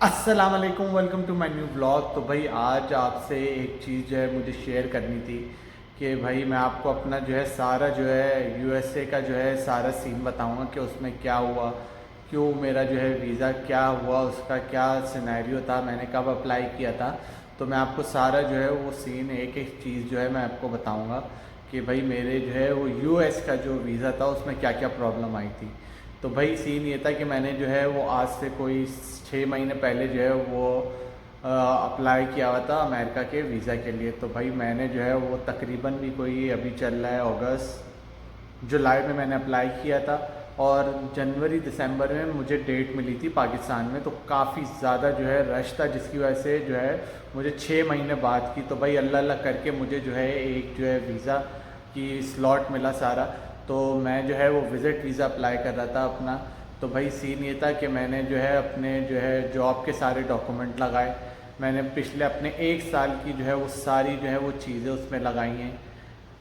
अस्सलाम वालेकुम, welcome to my new blog. तो भाई आज आपसे एक चीज़ जो है मुझे शेयर करनी थी कि भाई मैं आपको अपना जो है सारा जो है यूएसए का जो है सारा सीन बताऊंगा कि उसमें क्या हुआ, क्यों मेरा जो है वीज़ा क्या हुआ, उसका क्या सिनेरियो था, मैंने कब अप्लाई किया था। तो मैं आपको सारा जो है वो सीन एक एक चीज़ जो है मैं आपको बताऊँगा कि भाई मेरे जो है वो यूएस का जो वीज़ा था उसमें क्या क्या प्रॉब्लम आई थी। तो भाई सीन ये था कि मैंने जो है वो आज से कोई 6 महीने पहले जो है वो अप्लाई किया हुआ था अमेरिका के वीज़ा के लिए। तो भाई मैंने जो है वो तकरीबन भी कोई अभी चल रहा है अगस्त जुलाई में मैंने अप्लाई किया था, और जनवरी दिसंबर में मुझे डेट मिली थी पाकिस्तान में। तो काफ़ी ज़्यादा जो है रश था, जिसकी वजह से जो है मुझे 6 महीने बाद की, तो भाई अल्लाह अल्लाह करके मुझे जो है एक जो है वीज़ा की स्लॉट मिला सारा। तो मैं जो है वो विज़िट वीज़ा अप्लाई कर रहा था अपना। तो भाई सीन ये था कि मैंने जो है अपने जो है जॉब के सारे डॉक्यूमेंट लगाए, मैंने पिछले अपने 1 साल की जो है वो सारी जो है वो चीज़ें उसमें लगाई हैं,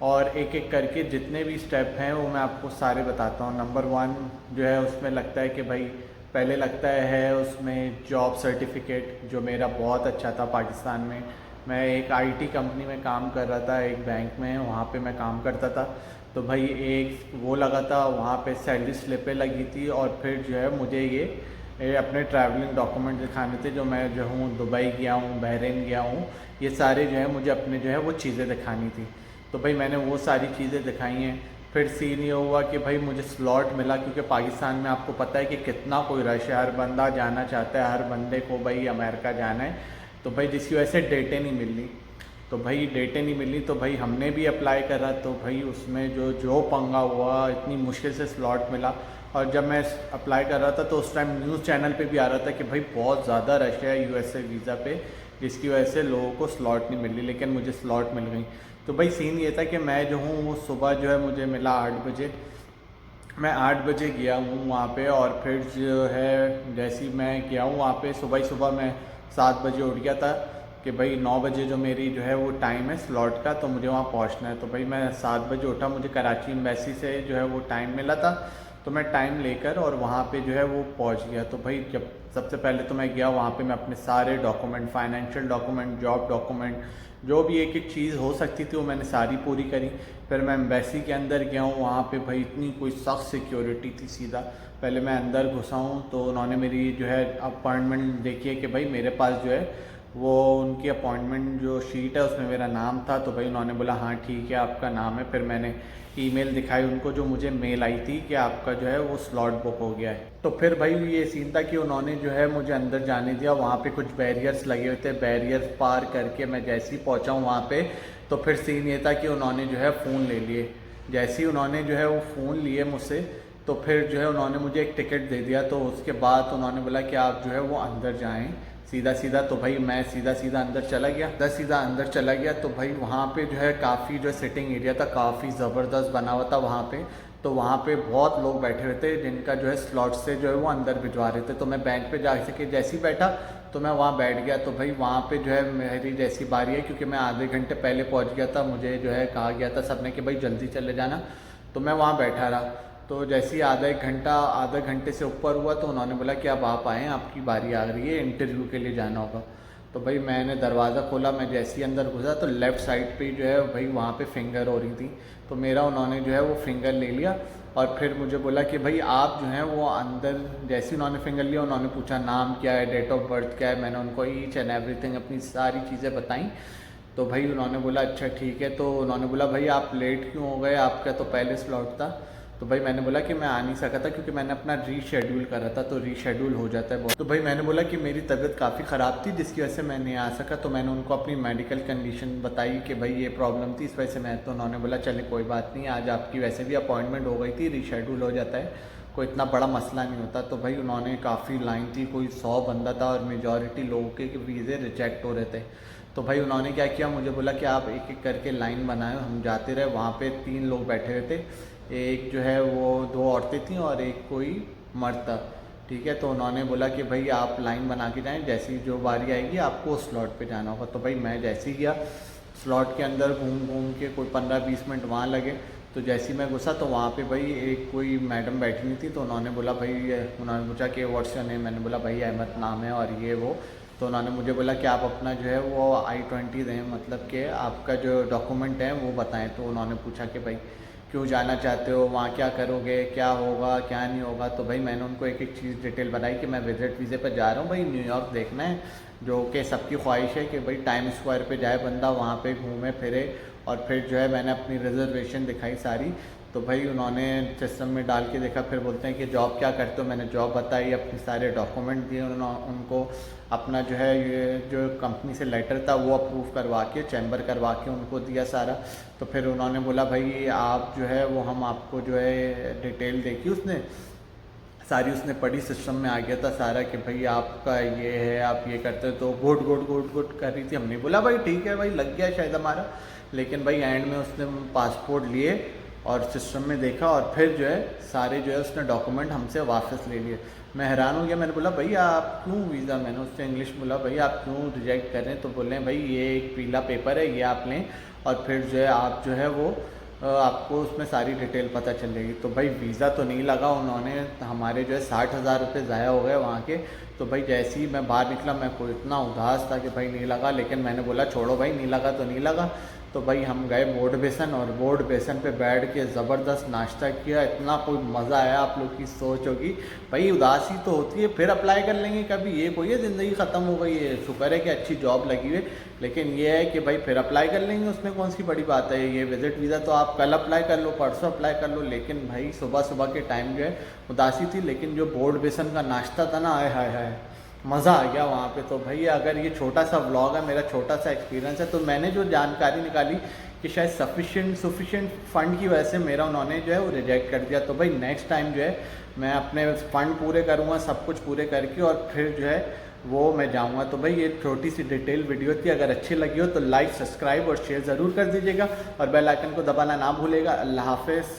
और एक एक करके जितने भी स्टेप हैं वो मैं आपको सारे बताता हूँ। नंबर 1 जो है उसमें लगता है कि भाई पहले लगता है उसमें जॉब सर्टिफिकेट, जो मेरा बहुत अच्छा था पाकिस्तान में। मैं एक आईटी कंपनी में काम कर रहा था, एक बैंक में, वहाँ पे मैं काम करता था। तो भाई एक वो लगा था, वहाँ पे सैलरी स्लिपें लगी थी, और फिर जो है मुझे ये अपने ट्रैवलिंग डॉक्यूमेंट दिखाने थे, जो मैं जो हूँ दुबई गया हूँ, बहरीन गया हूँ, ये सारे जो है मुझे अपने जो है वो चीज़ें दिखानी थी। तो भाई मैंने वो सारी चीज़ें दिखाई हैं। फिर सीन ये हुआ कि भाई मुझे स्लॉट मिला, क्योंकि पाकिस्तान में आपको पता है कि कितना कोई रश है, हर बंदा जाना चाहता है, हर बंदे को भाई अमेरिका जाना है। तो भाई जिसकी वजह से डेटें नहीं मिल रही, तो भाई डेटें नहीं मिली, तो भाई हमने भी अप्लाई करा। तो भाई उसमें जो जो पंगा हुआ, इतनी मुश्किल से स्लॉट मिला। और जब मैं अप्लाई कर रहा था तो उस टाइम न्यूज़ चैनल पे भी आ रहा था कि भाई बहुत ज़्यादा रश है यूएसए वीज़ा पे, जिसकी वजह से लोगों को स्लॉट नहीं मिल रही, लेकिन मुझे स्लॉट मिल गई। तो भाई सीन ये था कि मैं जो हूँ वो सुबह जो है मुझे मिला 8 बजे। मैं 8 बजे गया हूँ वहाँ पे, और फिर जो है जैसे ही मैं गया हूँ वहाँ पे, सुबह ही सुबह मैं 7 बजे उठ गया था कि भाई 9 बजे जो मेरी जो है वो टाइम है स्लॉट का, तो मुझे वहाँ पहुँचना है। तो भाई मैं 7 बजे उठा, मुझे कराची एम्बेसी से जो है वो टाइम मिला था, तो मैं टाइम लेकर और वहाँ पे जो है वो पहुँच गया। तो भाई जब सबसे पहले तो मैं गया वहाँ पे, मैं अपने सारे document, financial document, job document, जो भी एक एक चीज़ हो सकती थी वो मैंने सारी पूरी करी। फिर मैं एम्बेसी के अंदर गया हूँ, वहाँ पे भाई इतनी कोई सख्त सिक्योरिटी थी। सीधा पहले मैं अंदर घुसा हूँ तो उन्होंने मेरी जो है अपॉइंटमेंट देखी है कि भाई मेरे पास जो है वो उनकी अपॉइंटमेंट जो शीट है उसमें मेरा नाम था। तो भाई उन्होंने बोला हाँ ठीक है आपका नाम है। फिर मैंने ईमेल दिखाई उनको, जो मुझे मेल आई थी कि आपका जो है वो स्लॉट बुक हो गया है। तो फिर भाई ये सीन था कि उन्होंने जो है मुझे अंदर जाने दिया। वहाँ पे कुछ बैरियर्स लगे हुए थे, बैरियर्स पार करके मैं जैसे ही पहुँचा हूँ वहाँ पे, तो फिर सीन ये था कि उन्होंने जो है फ़ोन ले लिए। जैसे ही उन्होंने जो है वो फ़ोन लिए मुझसे, तो फिर जो है उन्होंने मुझे एक टिकट दे दिया। तो उसके बाद उन्होंने बोला कि आप जो है वो अंदर जाएं सीधा सीधा। तो भाई मैं सीधा सीधा अंदर चला गया, सीधा अंदर चला गया। तो भाई वहाँ पे जो है काफ़ी जो है सिटिंग एरिया था, काफ़ी ज़बरदस्त बना हुआ था वहाँ पे। तो वहाँ पे बहुत लोग बैठे हुए थे जिनका जो है स्लॉट से जो है वो अंदर भिजवा रहे थे। तो मैं बेंच पे जा सके जैसे ही बैठा तो मैं वहाँ बैठ गया। तो भाई वहाँ पे जो है मेरी जैसी बारी है, क्योंकि मैं आधे घंटे पहले पहुँच गया था, मुझे जो है कहा गया था सबने कि भाई जल्दी चले जाना। तो मैं वहाँ बैठा रहा। तो जैसे ही आधा घंटे से ऊपर हुआ तो उन्होंने बोला कि अब आप आएँ, आपकी बारी आ रही है, इंटरव्यू के लिए जाना होगा। तो भाई मैंने दरवाज़ा खोला, मैं जैसे ही अंदर घुसा तो लेफ़्ट साइड पे जो है भाई वहाँ पे फिंगर हो रही थी। तो मेरा उन्होंने जो है वो फिंगर ले लिया, और फिर मुझे बोला कि भाई आप जो हैं वो अंदर। जैसे ही उन्होंने फिंगर लिया, उन्होंने पूछा नाम क्या है, डेट ऑफ बर्थ क्या है। मैंने उनको ईच एंड एवरीथिंग अपनी सारी चीज़ें बताई। तो भाई उन्होंने बोला अच्छा ठीक है। तो उन्होंने बोला भाई आप लेट क्यों हो गए, आपका तो पहले स्लॉट था। तो भाई मैंने बोला कि मैं आ नहीं सका था क्योंकि मैंने अपना रीशेड्यूल करा था, तो रीशेड्यूल हो जाता है बहुत। तो भाई मैंने बोला कि मेरी तबीयत काफ़ी ख़राब थी जिसकी वजह से मैं नहीं आ सका। तो मैंने उनको अपनी मेडिकल कंडीशन बताई कि भाई ये प्रॉब्लम थी, इस वजह से मैं। तो उन्होंने बोला चले कोई बात नहीं, आज आपकी वैसे भी अपॉइंटमेंट हो गई थी, रीशेड्यूल हो जाता है, कोई इतना बड़ा मसला नहीं होता। तो भाई उन्होंने काफ़ी लाइन थी, कोई 100 बंदा था, और मेजॉरिटी लोगों के वीज़े रिजेक्ट हो रहे थे। तो भाई उन्होंने क्या किया, मुझे बोला कि आप एक एक करके लाइन बनाए। हम जाते रहे, वहाँ पे 3 लोग बैठे हुए थे, एक जो है वो 2 औरतें थीं और एक कोई मर्द था। ठीक है, तो उन्होंने बोला कि भाई आप लाइन बना के जाएँ, जैसी जो बारी आएगी आपको उस स्लॉट पे जाना होगा। तो भाई मैं जैसे ही गया स्लॉट के अंदर, घूम घूम के कोई 15-20 मिनट वहाँ लगे। तो जैसे ही मैं घुसा तो वहाँ पे भाई एक कोई मैडम बैठी नहीं थी, तो उन्होंने बोला भाई, उन्होंने पूछा कि व्हाट्स योर नेम, मैंने बोला भाई अहमद नाम है और ये वो। तो उन्होंने मुझे बोला कि आप अपना जो है वो I-20 दें, मतलब कि आपका जो डॉक्यूमेंट है वो बताएं। तो उन्होंने पूछा कि भाई क्यों जाना चाहते हो, वहाँ क्या करोगे, क्या होगा क्या नहीं होगा। तो भाई मैंने उनको एक एक चीज़ डिटेल बताई कि मैं विजिट वीज़े पर जा रहा हूँ भाई, न्यूयॉर्क देखना है, जो कि सबकी ख्वाहिश है कि भाई टाइम स्क्वायर पे जाए बंदा, वहाँ पे घूमे फिरे। और फिर जो है मैंने अपनी रिजर्वेशन दिखाई सारी। तो भाई उन्होंने सिस्टम में डाल के देखा, फिर बोलते हैं कि जॉब क्या करते हो, मैंने जॉब बताई, अपने सारे डॉक्यूमेंट दिए उनको, अपना जो है ये जो कंपनी से लेटर था वो अप्रूव करवा के, चैम्बर करवा के उनको दिया सारा। तो फिर उन्होंने बोला भाई आप जो है वो हम आपको जो है डिटेल देखी, उसने सारी उसने पढ़ी, सिस्टम में आ गया था सारा कि भाई आपका ये है, आप ये करते हो। तो गुड गुड गुड गुड कर रही थी, हमने बोला भाई ठीक है भाई लग गया शायद हमारा। लेकिन भाई एंड में उसने पासपोर्ट लिए और सिस्टम में देखा और फिर जो है सारे जो है उसने डॉक्यूमेंट हमसे वापस ले लिए। मैं हैरान हो गया, मैंने बोला भैया आप क्यों वीज़ा, मैंने उससे इंग्लिश बोला भैया आप क्यों रिजेक्ट कर रहे हैं। तो बोले भाई ये एक पीला पेपर है, ये आप लें और फिर जो है आप जो है वो आपको उसमें सारी डिटेल पता चलेगी। तो भाई वीज़ा तो नहीं लगा, उन्होंने हमारे जो है 60,000 रुपये ज़ाया हो गए वहाँ के। तो भाई जैसे ही मैं बाहर निकला मैं को इतना उदास था कि भाई नहीं लगा, लेकिन मैंने बोला छोड़ो भाई, नहीं लगा तो नहीं लगा। तो भाई हम गए बोर्ड बेसन और बोर्ड बेसन पे बैठ के ज़बरदस्त नाश्ता किया, इतना कोई मज़ा आया, आप लोग की सोच होगी भाई उदासी तो होती है, फिर अप्लाई कर लेंगे कभी, ये कोई है ज़िंदगी ख़त्म हो गई है, शुक्र है कि अच्छी जॉब लगी हुई है। लेकिन ये है कि भाई फिर अप्लाई कर लेंगे, उसमें कौन सी बड़ी बात है। ये विजिट वीज़ा तो आप कल अप्लाई कर लो, परसों अप्लाई कर लो, लेकिन भाई सुबह सुबह के टाइम जो है उदासी थी। लेकिन जो बोर्ड बेसन का नाश्ता था ना, आय हाय हाय मज़ा आ गया वहाँ पे। तो भाई अगर ये छोटा सा व्लॉग है, मेरा छोटा सा एक्सपीरियंस है, तो मैंने जो जानकारी निकाली कि शायद सफिशिएंट फ़ंड की वजह से मेरा उन्होंने जो है वो रिजेक्ट कर दिया। तो भाई नेक्स्ट टाइम जो है मैं अपने फ़ंड पूरे करूँगा, सब कुछ पूरे करके और फिर जो है वो मैं जाऊँगा। तो भाई ये छोटी सी डिटेल वीडियो थी, अगर अच्छी लगी हो तो लाइक सब्सक्राइब और शेयर ज़रूर कर दीजिएगा और बेल आइकन को दबाना ना भूलेगा। अल्लाह हाफ़िज़।